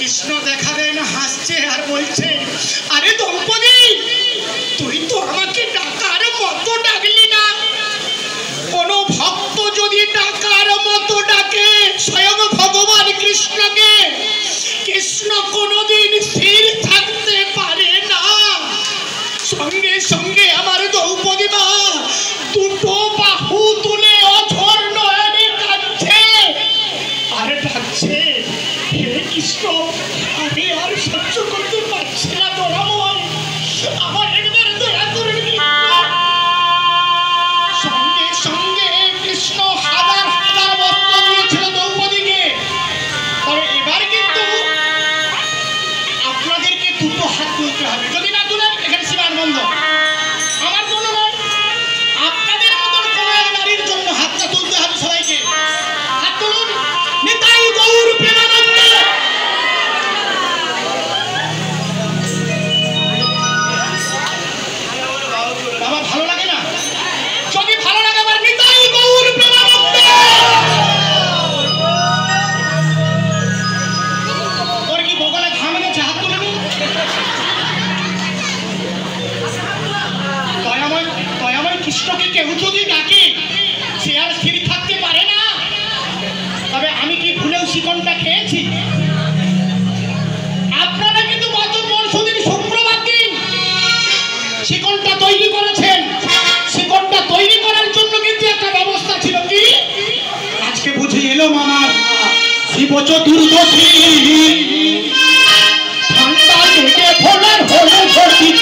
কৃষ্ণ দেখা দেয় না, হাসছে আর বলছে, আরে দ্রৌপদী, তুই তো আমাকে ডাকার মতো ডাকলি না। কোন ভক্ত যদি ডাকার মতো ডাকে স্বয়ং ভগবান কৃষ্ণকে, কৃষ্ণ কোনদিন স্থির থাকতে পারে না। সঙ্গে সঙ্গে আমার দ্রৌপদী মা দুটো বাহু তুলে অঝোর নয়নে কাঁদছে আর ডাকছে, হে কৃষ্ণ, আমি আর সহ্য করতে পারছি না দয়াময়, আমার একবার দয়া করুন। সঙ্গে সঙ্গে কৃষ্ণ হাজার হাজার বস্ত্র দিয়েছিল দ্রৌপদীকে। তবে এবার কিন্তু আপনাদেরকে দুটো হাত তুলতে হবে, যদি না তুলেন এখানে সীমান বন্ধ। আমার জন্য নয়, আপনাদের মতন কোন এক নারীর জন্য হাতটা তুলতে হবে সবাইকে। হাত তুলুন। নিতাই গৌর প্রেমানন্দে। বাবা ভালো লাগে না? যদি ভালো লাগে আবার নিতাই গৌর প্রেমানন্দে। ওর কি বগলে ঘাম গেছে? হাত তুলে নিন। দয়াময় কৃষ্ণকে কেউ যদি ডাকে সে আর স্থির থাকতে পারে না। তবে আমি কি ভুলেও শিকনটা খেয়েছি? আপনারা কিন্তু গত পরশুদিন শুক্রবার দিন শিকনটা তৈরি করেছেন। শিকনটা তৈরি করার জন্য কিন্তু একটা ব্যবস্থা ছিল। কি আজকে বুঝে এলো মামার শিব চতুর্দশী, ঠান্ডা লেগে ফোলার হলো ভর্তি।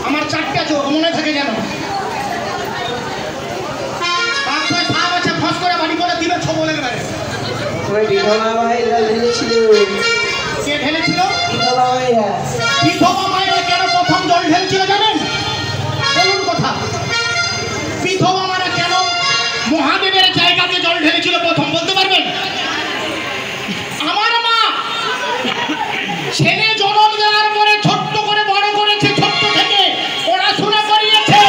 আমার চারটা চোখ মনে থাকে যেন ফস করে বাড়ি করে দিবে ছ বলে গেলে। কে ঢেলেছিল? বিধবা মায়েরা কেন প্রথম জল ঢেলছিল জানেন? বলুন কথা। বিধবা মায়েরা কেন মহাদেবের জায়গাতে জল ঢেলেছিল প্রথম বলতে পারবেন? আমার মা ছেলে জন্ম দেওয়ার পরে ছোট্ট করে বড় করেছে, ছোট্ট থেকে পড়াশোনা করিয়েছে,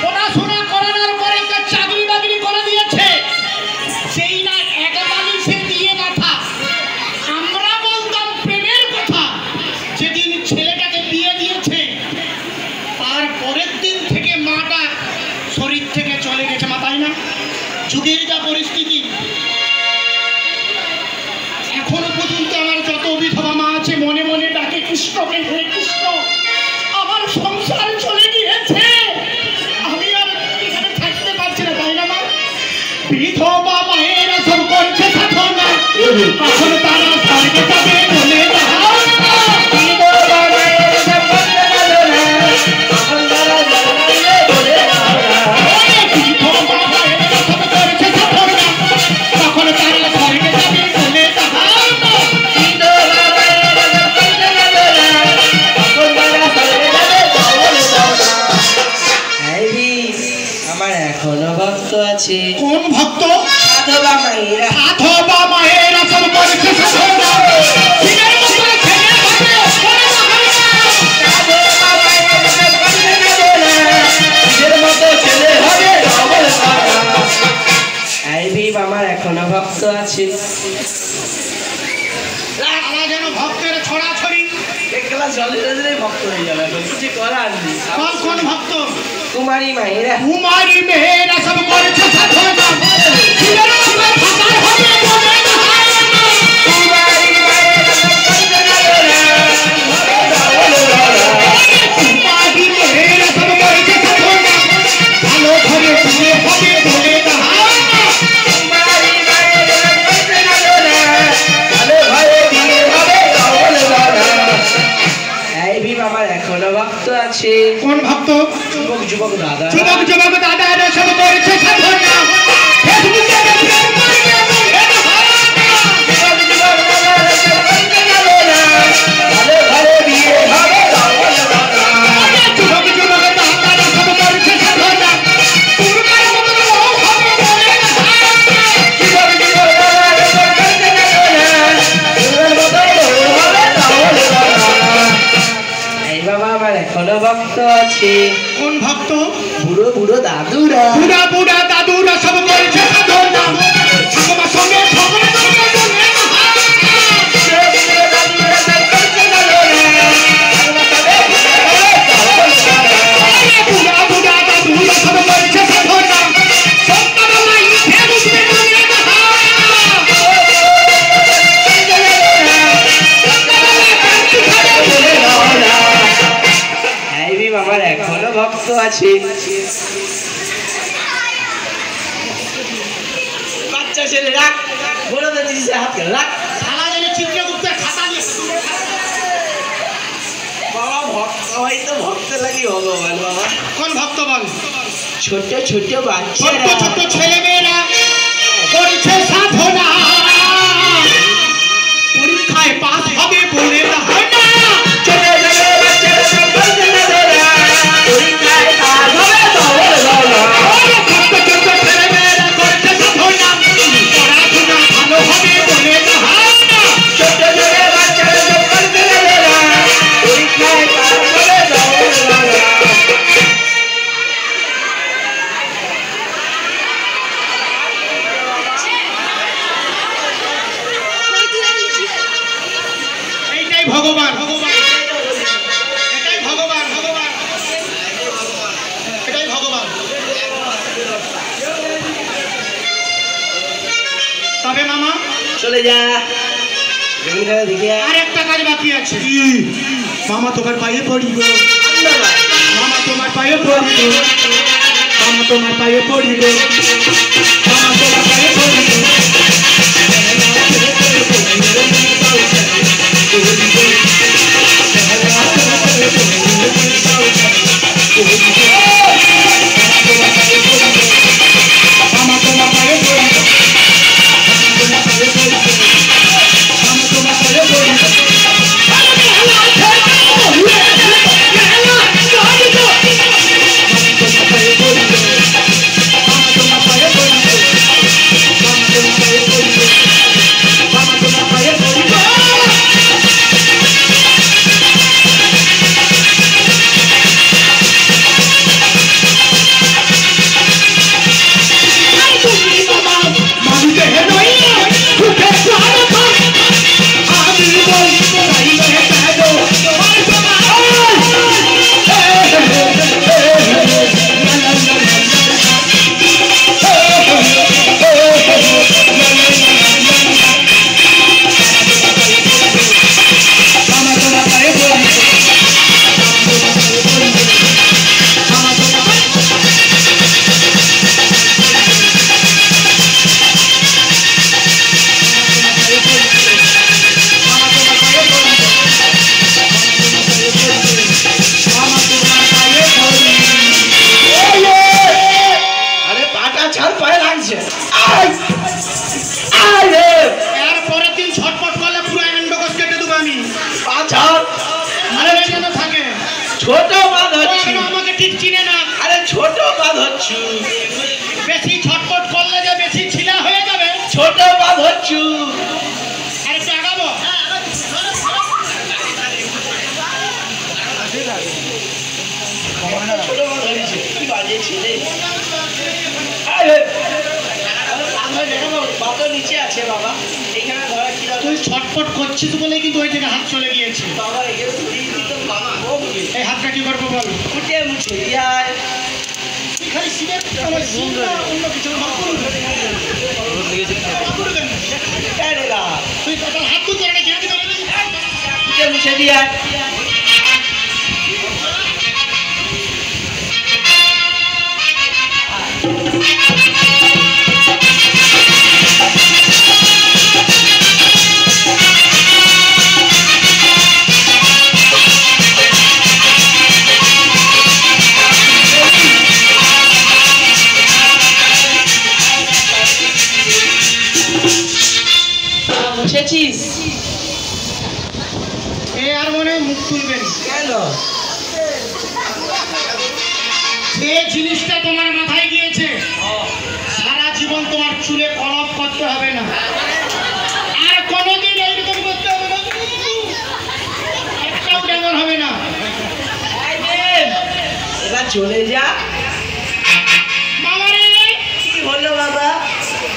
পড়াশোনা করানোর পরে চাকরি বাকরি করে দিয়েছে। সেই না এক বালিশে দিয়ে মাথা। আমরা বলতাম প্রেমের কথা। যেদিন ছেলেটাকে বিয়ে দিয়েছে তার পরের দিন থেকে মাটা শরীর থেকে চলে গেছে। মা তাই না? যুগের যা পরিস্থিতি, এখনো পর্যন্ত আমার যত বিধবা মা আছে মনে মনে ডাকে কৃষ্ণকে, হে কৃষ্ণ, আমার সংসার চলে গিয়েছে, আমি আর এখানে থাকতে পারছি না। তাই না মা? বিধবা মায়েরা সব করছে সাধনা, এখন তারা স্বর্গে যাবে বলে কোন ভক্ত? সাধবা মায়েরা। সাধবা মায়েরা সব করছে সাধনা। আমার এখনো ভক্ত আছে। যেন ভক্তের ছড়াছড়ি ভক্ত হয়ে যাবে, কিছু করার নেই। কোন ভক্ত? কুমারী মায়েরা। কুমারী মেয়েরা সব করছে সাধনা। কুমারী মায়েরা আছে। কোন ভক্ত? যুবক যুবক দাদা, যুবক যুবক দাদা সব করেছে সাধনা, ফেসবুকে প্রেম করে এমন ভেদ হয় না। যুবক যুবক দাদা সব করতে গেল না, ঘরে ঘরে বিয়ে হবে ধর্ম না। যুবক যুবক দাদা সব করেছে সাধনা, পুরকার মতো হবে বলে না। যুবক যুবক দাদা সব করতে গেল না, ঘরের মতো হবে ধর্ম না। এই বাবা আমার এখনো ভক্ত আছে। কোন ভক্ত? বুড়ো বুড়ো দাদুরা, বুড়া বুড়া দাদুরা সব করেছে সাধনা, ঠাকুমার সঙ্গে ঝগড়া করে বলে না। বুড়ো বুড়ো দাদুরা সব করতে গেল না, ধর্ম তবে হবে ধর্ম না। বুড়া বুড়া দাদুরা সব করেছে সাধনা, সন্তানলাই ফেসবুকে বলে না। আমার এখনো ভক্ত আছে। বাচ্চা ছেলে রাখ, বড়দের জিনিসে হাত গেল রাখ। শালা জানে চিত্রগুপ্তের খাতা নিয়ে বাবা ভক্ত হয়তো ভক্ত লাগি ভগবান। বাবা কোন ভক্ত বল? ছোট ছোট ছোট্ট বাচ্চারা, ছোট্ট ছেলে মেয়েরা করছে সাধনা, পরীক্ষায় পাস হবে বলে না। ছোট ছোট বাচ্চারা সব করতে গেল না, পরীক্ষায় পাস হবে ধর্ম না। ছোট্ট ছোট্ট ছেলে মেয়েরা করছে সাধনা, পড়াশোনা ভালো হবে বলে না। ছোট ছোট বাচ্চারা সব করতে গেল না, পরীক্ষায় পাস হবে ধর্ম না। এইটাই ভগবান, এটাই ভগবান, এটাই ভগবান। তবে মামা চলে যা, দেখে আর একটা কাজ বাকি আছে। মামা তোমার পায়ে পড়িব, মামা তোমার পায়ে পড়িব, মামা তোমার পায়ে পড়িব, মামা তোমার পায়ে পড়িব। মামা তোমার পায়ে পড়িব, মামা তোমার পায়ে পড়িব, মামা তোমার পায়ে পড়িব। ছোট বাঁধ হচ্ছে, আমাকে ঠিক চিনে না। আরে ছোট বাঁধ হচ্ছে, বেশি ছটপট করলে যে বেশি ছিলা হয়ে যাবে। ছোট বাঁধ হচ্ছে। আরে টাকাবো ছোট বাঁধ হয়েছে, কি বাজে ছেলে। আরে বাবা নিচে আছে বাবা, এখানে ধরা কি তুই ছটপট করছিস বলে কিন্তু ওই থেকে হাত চলে গিয়েছে। বাবা এখানে ধরিয়ে দিত মামা। এই হাতটা কি করবো বল? ফুটে মুছে দিয়ায় তুই খালি সিগারেট অন্য কিছু ভাব করবি। তুই তোর হাত তুলতে না কি হাতে ধরে ফুটে মুছে দিয়ায়। মনে হয় মুখ তুলবেন। কেন? যে জিনিসটা তোমার মাথায় গিয়েছে সারা জীবন তোমার চুলে কলপ করতে হবে না, আর কোনোদিন এইরকম করতে হবে না, একটাও ড্যাঙ্গর হবে না। এবার চলে যা। বাবারে কি হলো বাবা?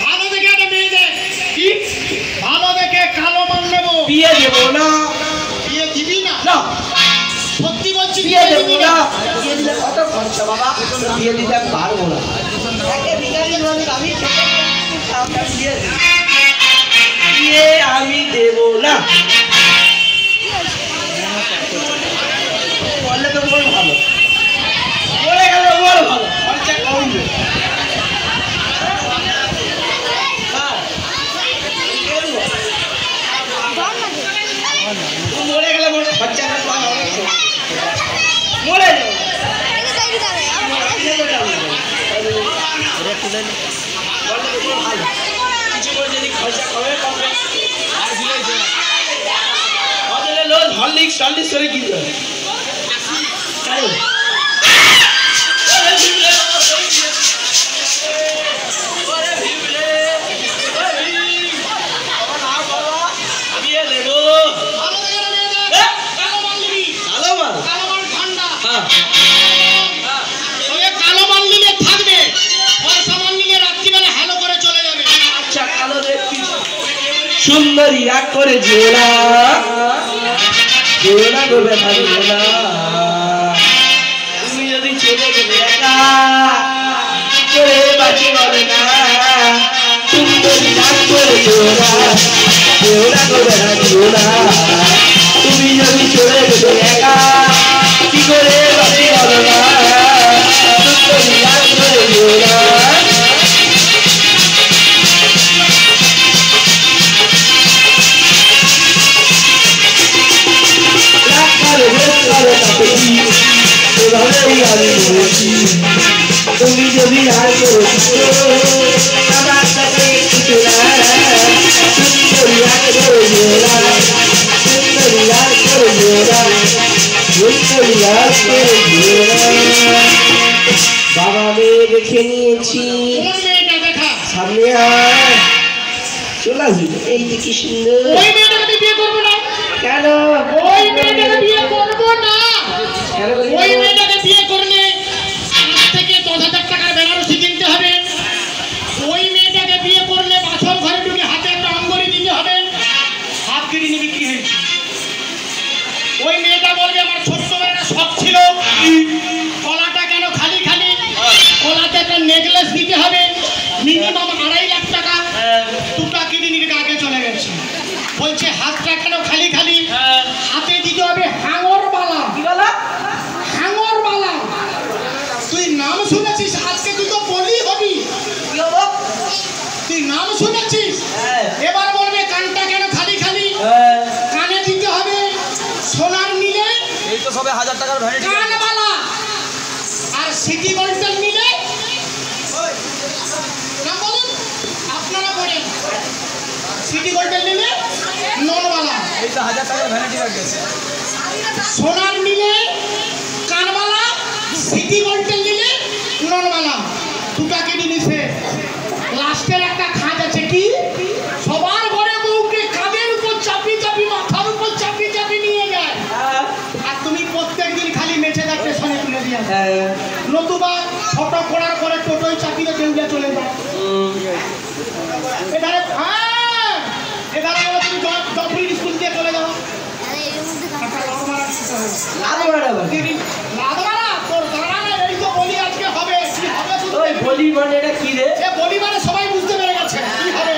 ভালো দেখে একটা মেয়ে দেখ। কি ভালো দেখে কালো মান নেবো? বিয়ে দেবো না। বিয়ে দিবি না? না, সত্যি বলছি বিয়ে দেবো না। বিয়ে দিলে কত খরচা বাবা, বিয়ে দিতে আমি পারবো না। একে ভিখারি মানুষ, আমি খেতে বিয়ে দেব। বিয়ে আমি দেবো না। বললে তো বল ভালো, বলে গেল বল ভালো, খরচা কমবে। মরে গেলে বল খরচা মরে যাও। হরলিক্স টলিক্স করে কি সুন্দরী রাগ করে জোড়া জোড়া গো ব্যথা জোড়া। তুমি যদি চলে গেলে একা করে বাঁচি বলে না। সুন্দরী রাগ করে জোড়া জোড়া গো ব্যথা জোড়া। তুমি যদি চলে গেলে একা কি করে বাঁচি বলে না। সুন্দরী রাগ করে জোড়া। তুমি যদি আর আমার সাথে কিছু না। সুন্দরী আর করে জোড়া সুন্দরী আর করে জোড়া সুন্দরী আর করে জোড়া। বাবা মেয়ে দেখে নিয়েছি, সামনে আর চলে আসবি। এই যে কি সুন্দর। ওই মেয়েটাকে বিয়ে করবো না। কেন? ওই মেয়েটাকে বিয়ে করবো না। ওই মেয়েটাকে বিয়ে করলে আজ থেকে 10,000 টাকার বেনারসি কিনতে হবে। ওই মেয়েটাকে বিয়ে করলে বাসর ঘরে ঢুকে হাতে একটা অঙ্গরি দিতে হবে। হাত কেটে নিবি কি হয়েছে? ওই মেয়েটা বলবে আমার ছোট্টবেলার শখ ছিল গলাটা কেন খালি খালি, গলাতে একটা নেকলেস দিতে হবে মিনিমাম 2.5 লাখ টাকা। দুটা কেটে নিবি, আগে চলে গেছে। বলছে হাতটা কেন খালি খালি, হাতে দিতে হবে হাঙর বালা। কি বলা? হাঙর বালা। তুই নাম শুনেছিস? আজকে তুই তো বলি হবি। কি হবো? তুই নাম শুনেছিস? এবার বলবে কানটা কেন খালি খালি, কানে দিতে হবে সোনার মিলে এই তো সবে 1000 টাকার ভ্যানিটি কানবালা, আর সিটি গোল্ডের মিলে না বলুন আপনারা বলেন সিটি গোল্ডের মিলে ননবালা। এই তো 1000 টাকার ভ্যানিটি ব্যাগ গেছে। সোনার মিলে কানবালা, সিটি গোল্ডের মিলে ননবালা। দুটা কেটে নিছে। লাস্টের একটা খাজ আছে কি, সবার ঘরে বউকে কাঁধের উপর চাপি চাপি মাথার উপর চাপি চাপি নিয়ে যায়, আর তুমি প্রত্যেকদিন খালি মেছে যাচ্ছে সনে তুলে দিয়ে। নতুবা ছোট করার পরে টোটোই চাপিয়ে দেউলিয়া চলে যায়। এধারে এধারে তুমি ডবল স্কুল দিয়ে চলে যাও। বলি মানে এটা কি রে? বলি মানে সবাই বুঝতে পেরে গেছে কি হবে।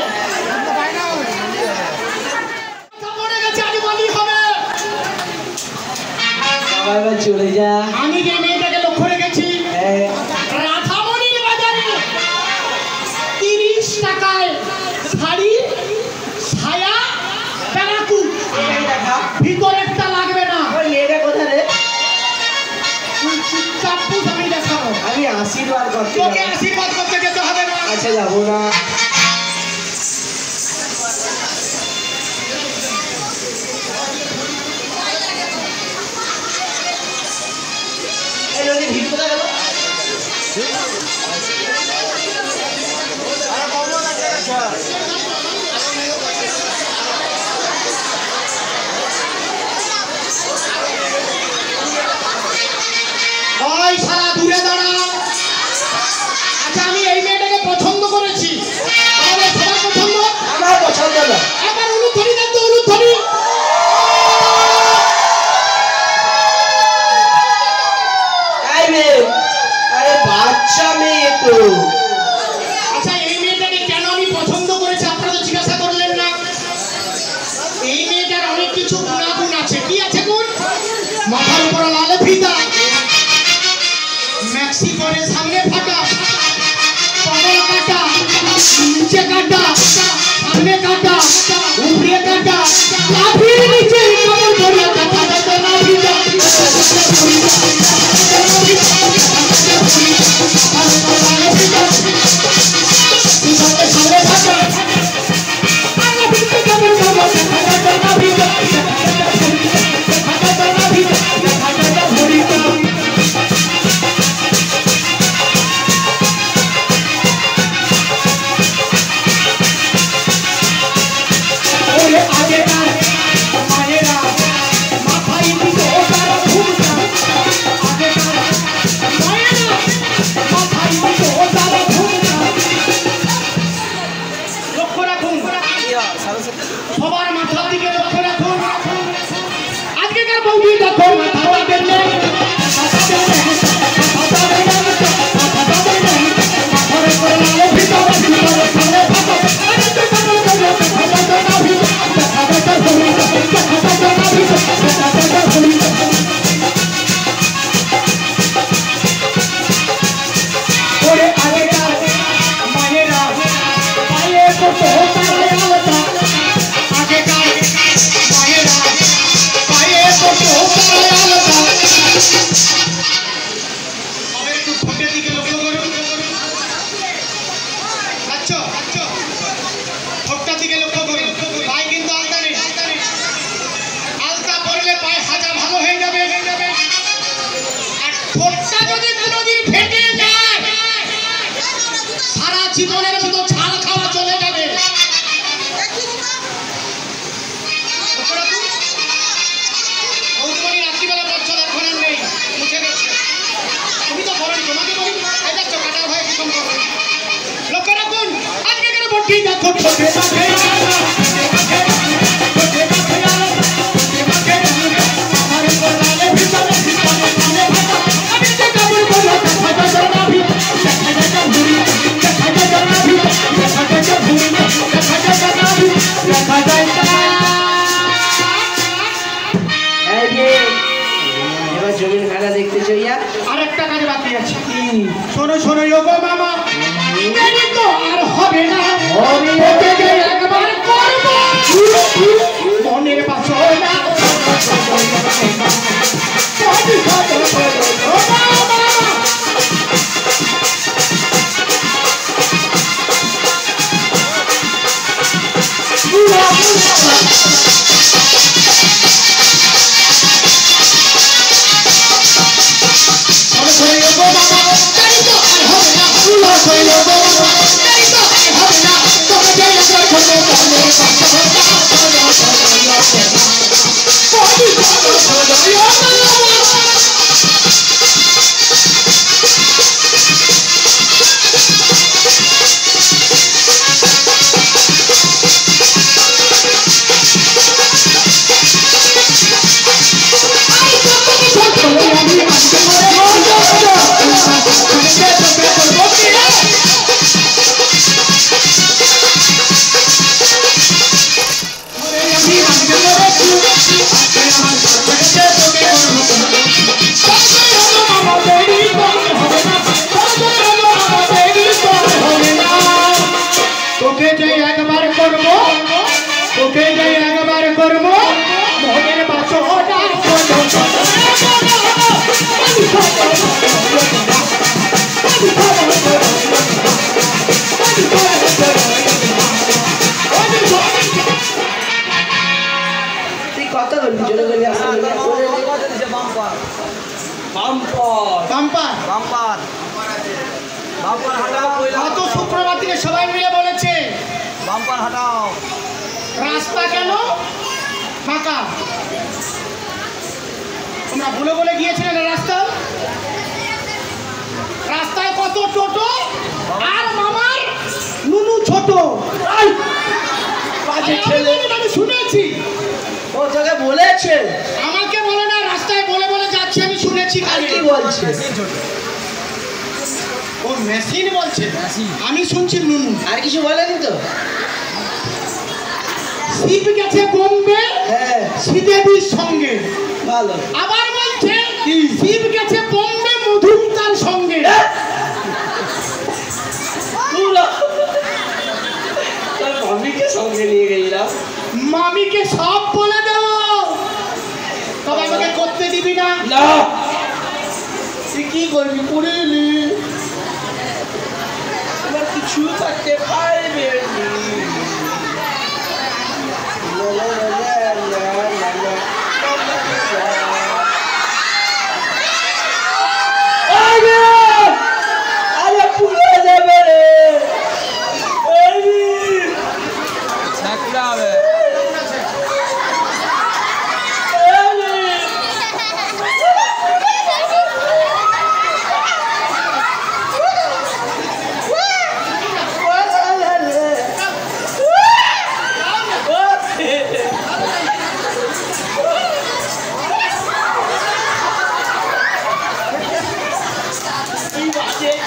চলে যা। আমি যে মেয়েটাকে লক্ষ্য রেখেছি রাধামণির বাজারে 30 টাকায় শাড়ি ছায়া প্যারাকু, ভিতরেরটা লাগবে না। ওই মেয়েটা কোথায় রে? তুই চুপচাপ বুঝ, আমি দেখাবো। আমি আশীর্বাদ করতে তোকে আশীর্বাদ করতে যেতে হবে না। আচ্ছা যাবো না। বাচ্চা মেয়ে তো। আচ্ছা এই মেয়েটাকে কেন আমি পছন্দ করেছি আপনারা তো জিজ্ঞাসা করলেন না। এই মেয়েটার অনেক কিছু গুণাগুণ আছে। কি আছে গুণ? মাথার উপর লাল ফিতা, ম্যাক্সি পরে সামনে ফাটা, কমর কাটা, নিচে কাটা, সামনে কাটা, উপরে কাটা, লাফিয়ে নিচে কমর ধরে কাটা কাটা লাফিয়ে সবার মাথার দিকে লক্ষ্য রাখুন। আজকেকার বৌদি দেখো মাথা দেবে জীবনের মতো ঝাল খাওয়া চলে যাবে। রাত্রিবেলা বলছো এখন নেই, মুখে গেছে। তুমি তো বলেন তোমাকে বলি এই দেখছো কাটার ভয়ে কি সম্ভব। লক্ষ্য রাখুন আজকে কেন বটি দেখো এবার জমির খেলা দেখতে চাইয়া আরেকটা কাজ বাকি আছে। শোনো শোনো গো মামা, দেরি তো আর হবে না, ওকে যে একবার করব মনের বাসনা। শুক্রবার থেকে সবাই মিলে বলেছে বাম্পার হাঁটাও। রাস্তা কেন ফাঁকা? তোমরা বলে বলে গিয়েছিলেন রাস্তায় কত টোটো আর মামার নুনু ছোট। আমি শুনেছি। ও তোকে বলেছে? আমাকে বলে না, রাস্তায় বলে বলে যাচ্ছে, আমি শুনেছি। কি বলছে? ও মেশিন বলছে, মেশিন। আমি শুনছি নুনু। আর কিছু বলেনি তো? শিব গেছে বোম্বে হ্যাঁ শ্রীদেবীর সঙ্গে। ভালো। আবার বলছে শিব গেছে বোম্বে মধুমিতার সঙ্গে। তোর মামিকে সঙ্গে নিয়ে গেলাম। মামিকে সব বলে দেব, তবে আমাকে করতে দিবি না। না তুই কি করবি? করে এলি তোমার কিছু করতে পারবে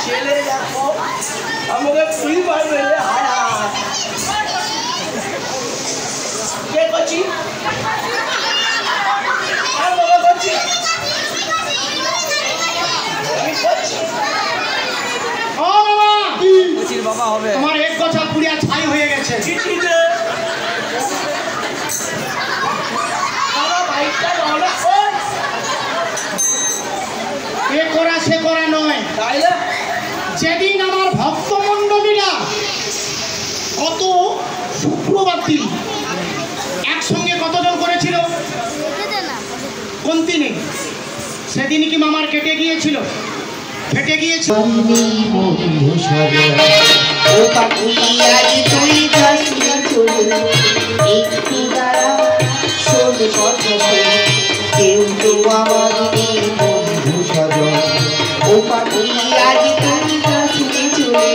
ছেলে দেখো আমাকে ফুল পারবে হারা কে করছি আর বাবা করছি আমি করছি। ও বাবা, কচির বাবা হবে। আমার এক কথা পুরিয়া ছাই হয়ে গেছে। চিঠি দে বাবা ভাইটা রওনা কর। এ করা সে করা নয়। তাইলে যেদিন আমার ভক্তমণ্ডলীরা গত শুক্রবার দিন একসঙ্গে কতজন করেছিল কোন দিনে? সেদিন কি মামার কেটে গিয়েছিল? ফেটে গিয়েছিল। কেউ তো আমার বন্ধু সাজন ও পাখি আজ তুমি কাছে চলে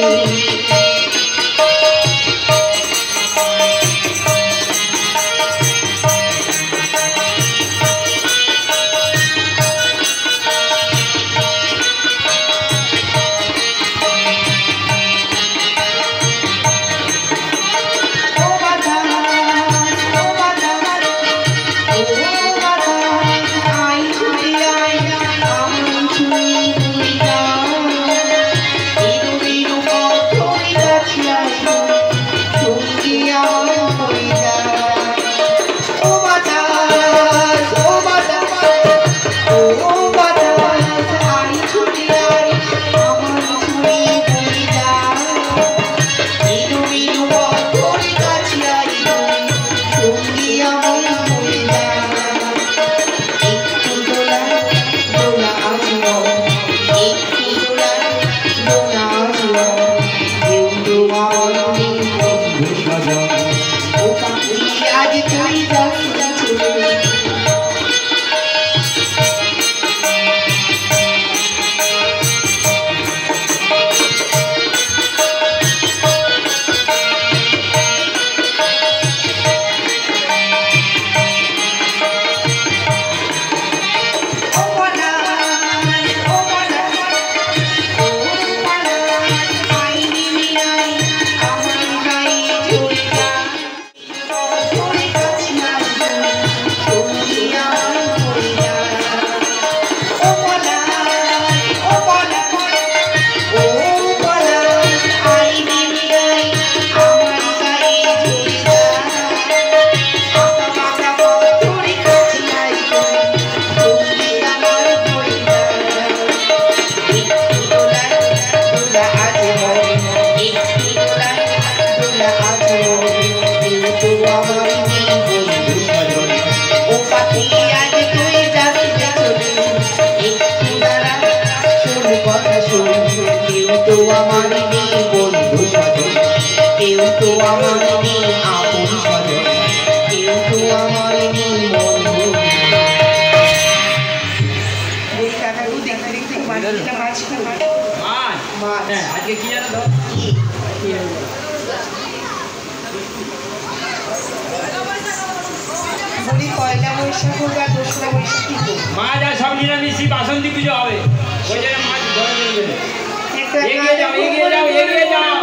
আজকে কি জানো তো বলি পয়লা বৈশাখ হোক আর দোসরা বৈশাখ কি হোক মাছ আর সব নিরামিষই বাসন্তী পুজো হবে ওই জন্য মাছ ধরে দেবে এক এগিয়ে যাও এগিয়ে যাও এগিয়ে যাও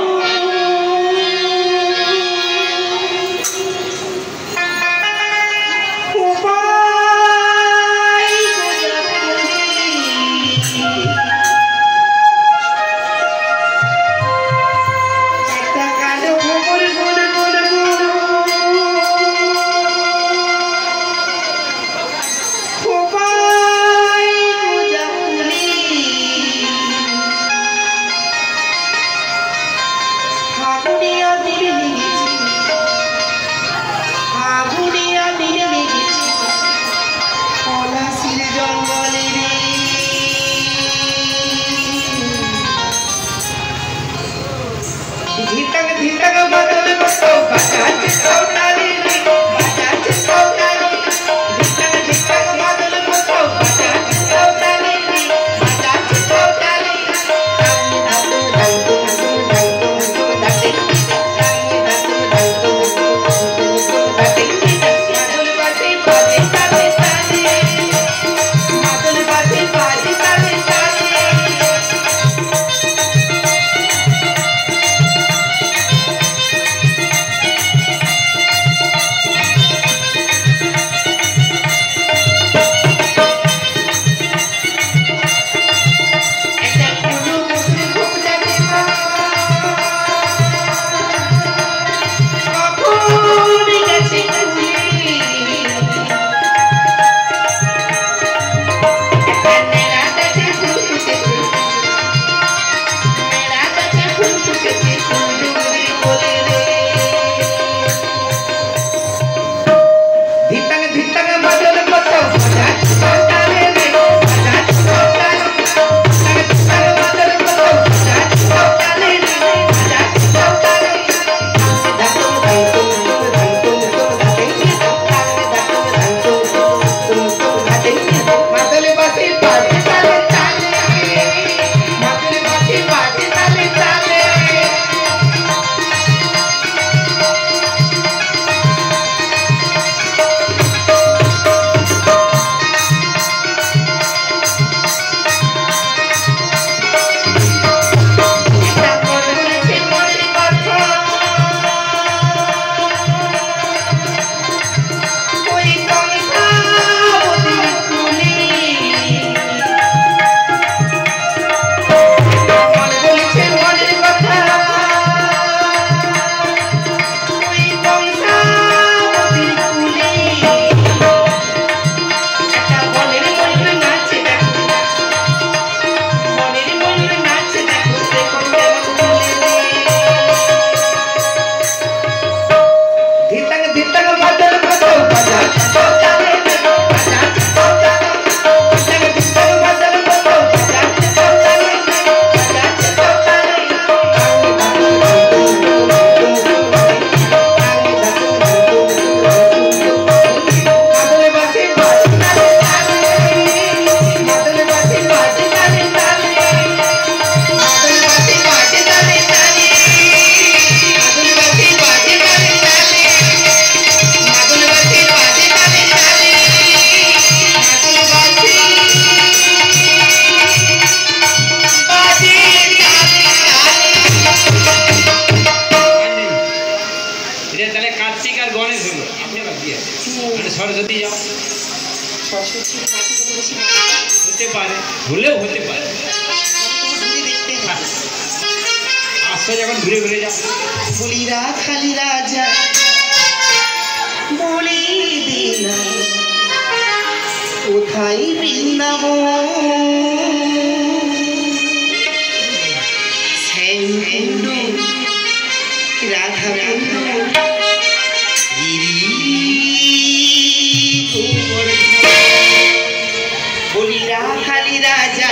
সরস্বতী যাও হতে পারে ভুলেও হতে পারে আসো যখন ঘুরে ঘুরে যাও বলিরা খালি রাজা বলি দিলা কোথায় বৃন্দাবন রাধা বলিরা খালি রাজা